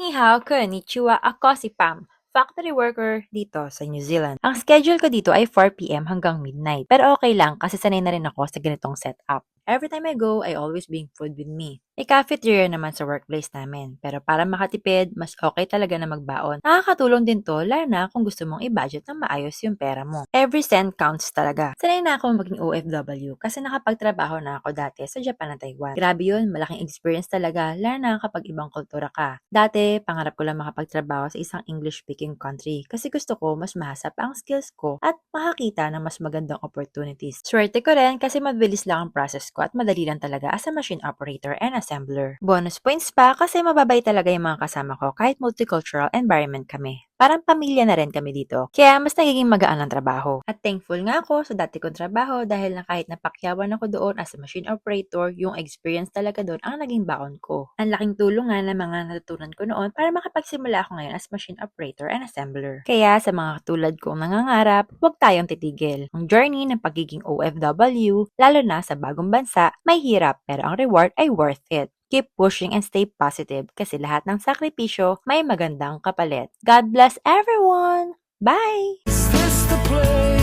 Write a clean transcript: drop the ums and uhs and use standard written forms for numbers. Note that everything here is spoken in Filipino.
Ni hao, konnichiwa, ako si Pam, factory worker dito sa New Zealand. Ang schedule ko dito ay 4 p.m. hanggang midnight. Pero okay lang kasi sanay na rin ako sa ganitong setup. Every time I go, I always bring food with me. May cafeteria naman sa workplace namin. Pero para makatipid, mas okay talaga na magbaon. Nakakatulong din to, lalo na kung gusto mong i-budget ng maayos yung pera mo. Every cent counts talaga. Sanay na ako maging OFW kasi nakapagtrabaho na ako dati sa Japan at Taiwan. Grabe yun, malaking experience talaga, lalo na kapag ibang kultura ka. Dati, pangarap ko lang makapagtrabaho sa isang English-speaking country kasi gusto ko mas mahasap ang skills ko at makakita ng mas magandang opportunities. Swerte ko rin kasi mabilis lang ang process ko at madali lang talaga as a machine operator and assembler. Bonus points pa kasi mababay talaga yung mga kasama ko kahit multicultural environment kami. Parang pamilya na rin kami dito. Kaya mas nagiging magaan ang trabaho. At thankful nga ako sa dati kong trabaho dahil na kahit napakyawan ako doon as a machine operator, yung experience talaga doon ang naging baon ko. Ang laking tulong nga ng mga natutunan ko noon para makapagsimula ako ngayon as machine operator and assembler. Kaya sa mga katulad kong nangangarap, huwag tayong titigil. Ang journey ng pagiging OFW, lalo na sa bagong bansa, may hirap pero ang reward ay worth it. Keep pushing and stay positive kasi lahat ng sakripisyo may magandang kapalit. God bless everyone! Bye! Is this the place?